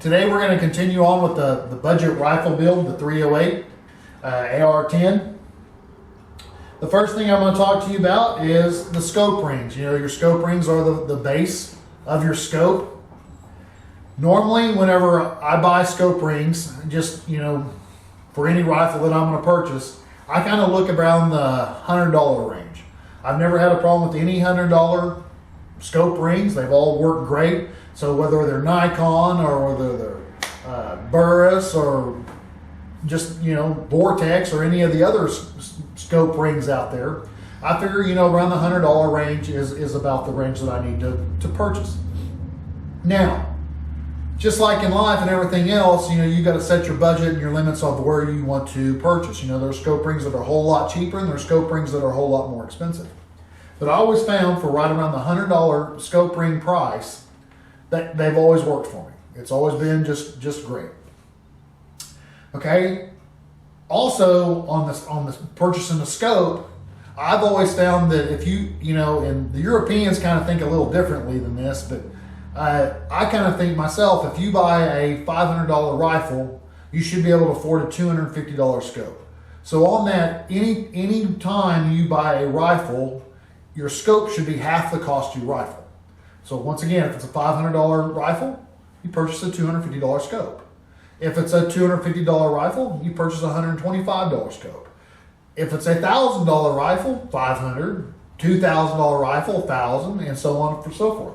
Today we're going to continue on with the budget rifle build, the 308 AR-10. The first thing I'm going to talk to you about is the scope rings. You know, your scope rings are the base of your scope. Normally, whenever I buy scope rings, just, you know, for any rifle that I'm going to purchase, I kind of look around the $100 range. I've never had a problem with any $100 scope rings. They've all worked great. So whether they're Nikon or whether they're Burris or just, you know, Vortex or any of the other scope rings out there, I figure, you know, around the $100 range is about the range that I need to purchase. Now, just like in life and everything else, you know, you got to set your budget and your limits of where you want to purchase. You know, there's scope rings that are a whole lot cheaper and there's scope rings that are a whole lot more expensive. But I always found for right around the $100 scope ring price that they've always worked for me. It's always been just great. Okay. Also on this purchasing the scope, I've always found that if you know, and the Europeans kind of think a little differently than this, but I kind of think myself, if you buy a $500 rifle, you should be able to afford a $250 scope. So on that, any time you buy a rifle, your scope should be half the cost of your rifle. So once again, if it's a $500 rifle, you purchase a $250 scope. If it's a $250 rifle, you purchase a $125 scope. If it's a $1,000 rifle, $500, $2,000 rifle, $1,000, and so on and so forth.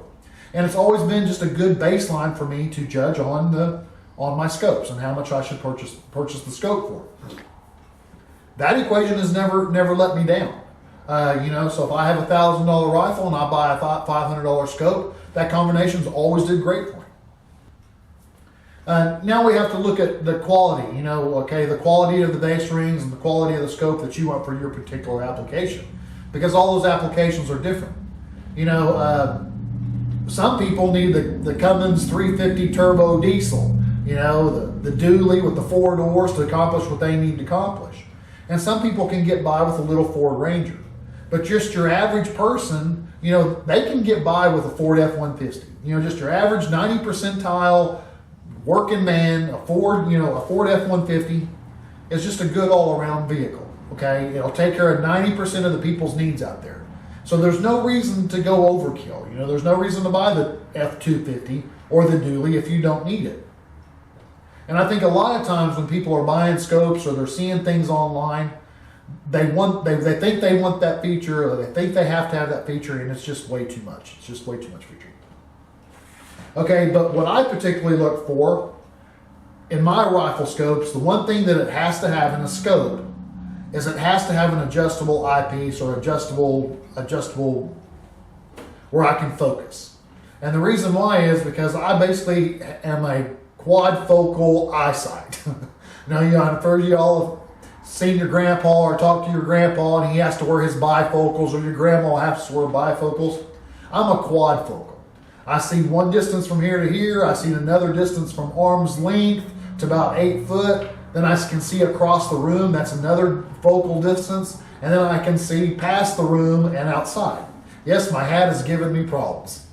And it's always been just a good baseline for me to judge on my scopes and how much I should purchase the scope for. That equation has never let me down. You know, so if I have a $1,000 rifle and I buy a $500 scope, that combination's always did great for me. Now we have to look at the quality, you know, okay, the quality of the base rings and the quality of the scope that you want for your particular application, because all those applications are different. You know, some people need the Cummins 350 turbo diesel, you know, the dually with the 4 doors to accomplish what they need to accomplish. And some people can get by with a little Ford Ranger. But just your average person, you know, they can get by with a Ford F-150. You know, just your average 90 percentile working man, a Ford F-150 is just a good all-around vehicle, okay? It'll take care of 90% of the people's needs out there. So there's no reason to go overkill. You know, there's no reason to buy the F-250 or the dually if you don't need it. And I think a lot of times when people are buying scopes or they're seeing things online, they think they want that feature, or they think they have to have that feature, and it's just way too much. It's just way too much feature. Okay, but what I particularly look for in my rifle scopes, the one thing that it has to have in a scope is it has to have an adjustable eyepiece or adjustable where I can focus. And the reason why is because I basically am a quad focal eyesight. Now, you know, I'm sure you all have seen your grandpa or talked to your grandpa and he has to wear his bifocals, or your grandma has to wear bifocals. I'm a quad focal. I see one distance from here to here. I see another distance from arm's length to about 8 foot. Then I can see across the room. That's another focal distance. And then I can see past the room and outside. Yes, my hat has given me problems.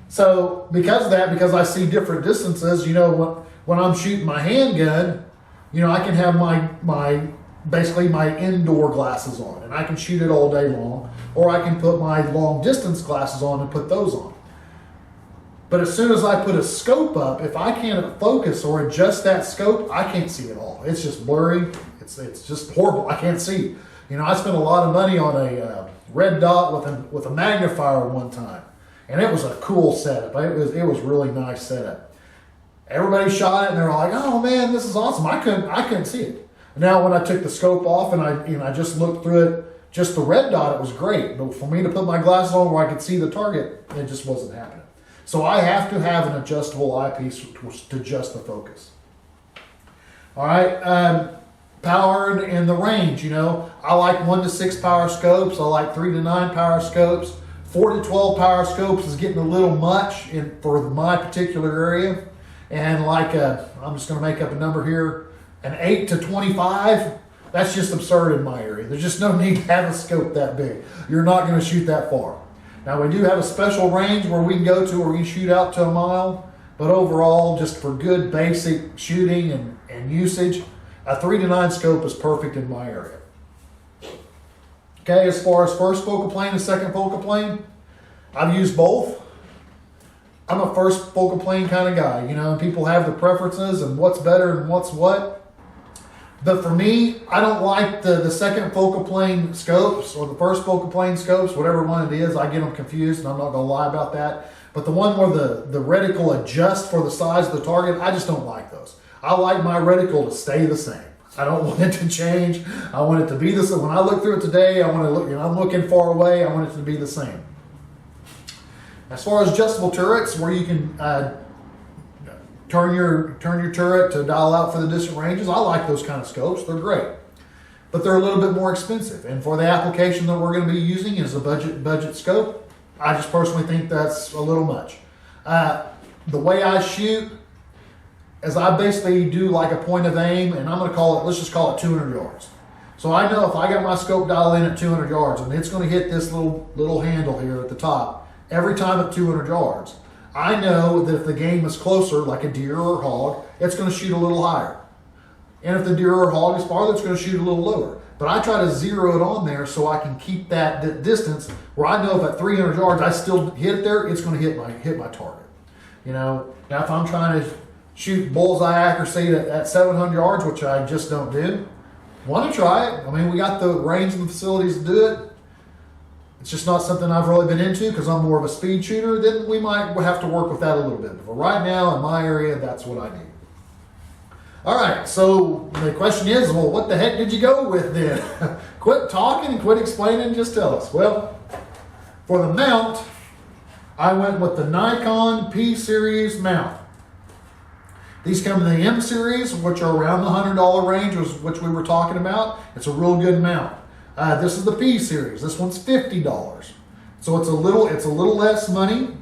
So because of that, because I see different distances, you know, when I'm shooting my handgun, you know, I can have basically my indoor glasses on and I can shoot it all day long, or I can put my long distance glasses on and put those on. But as soon as I put a scope up, if I can't focus or adjust that scope, I can't see it all. It's just blurry. It's just horrible. I can't see. You know, I spent a lot of money on a red dot with a magnifier one time, and it was a cool setup. It was really nice setup. Everybody shot it and they were like, "Oh man, this is awesome." I couldn't see it. Now when I took the scope off and I just looked through it, just the red dot, it was great. But for me to put my glasses on where I could see the target, it just wasn't happening. So I have to have an adjustable eyepiece to adjust the focus. All right, power and the range. You know, I like 1 to 6 power scopes. I like 3 to 9 power scopes. 4 to 12 power scopes is getting a little much for my particular area. And like, I'm just going to make up a number here, an 8 to 25, that's just absurd in my area. There's just no need to have a scope that big. You're not going to shoot that far. Now we do have a special range where we can go to where we can shoot out to a mile, But overall, just for good basic shooting and usage, a 3-9 scope is perfect in my area. Okay, as far as first focal plane and second focal plane, I've used both. I'm a first focal plane kind of guy. You know, people have their preferences and what's better and what's what. But for me, I don't like the second focal plane scopes or the first focal plane scopes, whatever one it is. I get them confused, and I'm not going to lie about that. But the one where the reticle adjusts for the size of the target, I just don't like those. I like my reticle to stay the same. I don't want it to change. I want it to be the same. When I look through it today, I want to look. You know, I'm looking far away. I want it to be the same. As far as adjustable turrets, where you can turn your turret to dial out for the distant ranges, I like those kind of scopes. They're great, but they're a little bit more expensive. And for the application that we're going to be using is a budget scope, I just personally think that's a little much. The way I shoot is I basically do like a point of aim, and I'm going to call it, let's just call it 200 yards. So I know if I got my scope dialed in at 200 yards and it's going to hit this little handle here at the top every time at 200 yards, I know that if the game is closer, like a deer or hog, it's going to shoot a little higher. And if the deer or hog is farther, it's going to shoot a little lower. But I try to zero it on there so I can keep that distance where I know if at 300 yards I still hit it there, it's going to hit my target. You know, now if I'm trying to shoot bullseye accuracy at 700 yards, which I just don't do, want to try it. I mean, we got the range and the facilities to do it. It's just not something I've really been into because I'm more of a speed shooter. Then we might have to work with that a little bit. But right now in my area, that's what I need. All right, so the question is, well, what the heck did you go with then? Quit talking and quit explaining, just tell us. Well, for the mount, I went with the Nikon P-Series mount. These come in the M series, which are around the $100 range, which we were talking about. It's a real good mount. This is the P series. This one's $50. So it's a little less money.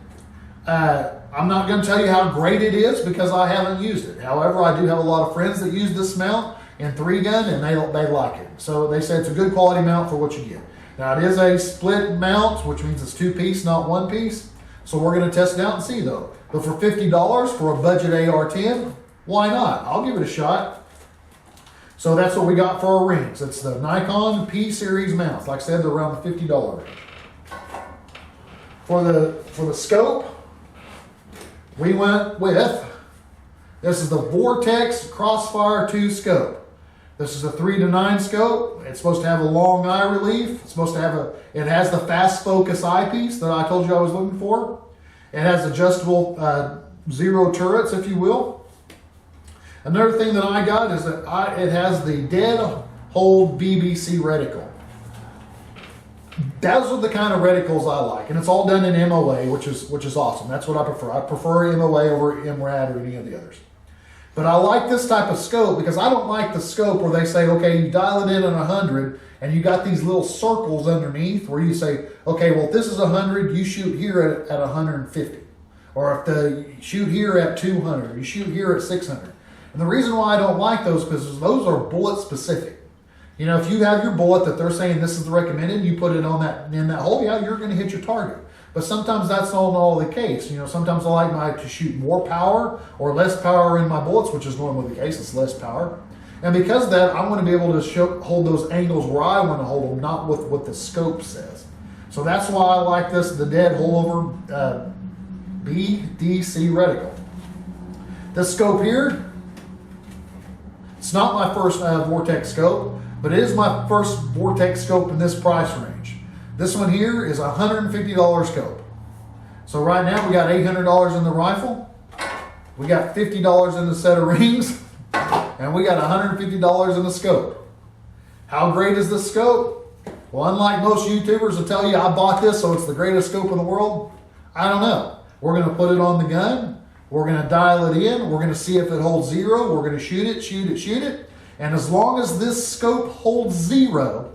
I'm not going to tell you how great it is because I haven't used it. However, I do have a lot of friends that use this mount in 3-gun, and they like it. So they say it's a good quality mount for what you get. Now it is a split mount, which means it's 2-piece, not 1-piece. So we're going to test it out and see though. But for $50 for a budget AR-10, why not? I'll give it a shot. So that's what we got for our rings. It's the Nikon P-Series mounts. Like I said, they're around the $50 range. For the scope, we went with, this is the Vortex Crossfire 2 scope. This is a 3-9 scope. It's supposed to have a long eye relief. It's supposed to have it has the fast focus eyepiece that I told you I was looking for. It has adjustable zero turrets, if you will. Another thing that I got is that it has the dead hold BBC reticle. Those are the kind of reticles I like, and it's all done in MOA, which is awesome. That's what I prefer. I prefer MOA over MRAD or any of the others. But I like this type of scope because I don't like the scope where they say, okay, you dial it in at 100, and you got these little circles underneath where you say, okay, well, if this is 100, you shoot here at 150. Or if you shoot here at 200, you shoot here at 600. And the reason why I don't like those is because those are bullet specific. You know, if you have your bullet that they're saying this is the recommended, you put it on in that hole, yeah, you're going to hit your target. But sometimes that's not all the case. You know, sometimes I like to shoot more power or less power in my bullets, which is normally the case. It's less power. And because of that, I want to be able to hold those angles where I want to hold them, not with what the scope says. So that's why I like the dead holdover BDC reticle. This scope here, it's not my first Vortex scope, but it is my first Vortex scope in this price range. This one here is a $150 scope. So right now we got $800 in the rifle, we got $50 in the set of rings, and we got $150 in the scope. How great is this scope? Well, unlike most YouTubers will tell you I bought this so it's the greatest scope in the world, I don't know. We're going to put it on the gun. We're going to dial it in. We're going to see if it holds zero. We're going to shoot it. And as long as this scope holds zero,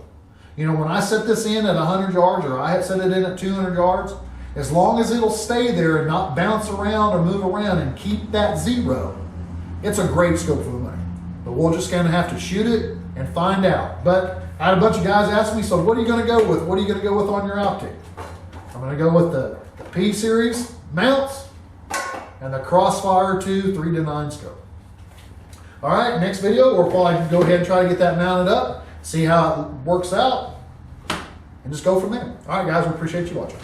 you know, when I set this in at 100 yards or I set it in at 200 yards, as long as it'll stay there and not bounce around or move around and keep that zero, it's a great scope for the money. But we'll just kind of have to shoot it and find out. But I had a bunch of guys ask me, so what are you going to go with? What are you going to go with on your optic? I'm going to go with the P-Series mounts. and the Crossfire 2 3-9 scope. All right, next video, we'll probably go ahead and try to get that mounted up, see how it works out, and just go from there. All right, guys, we appreciate you watching.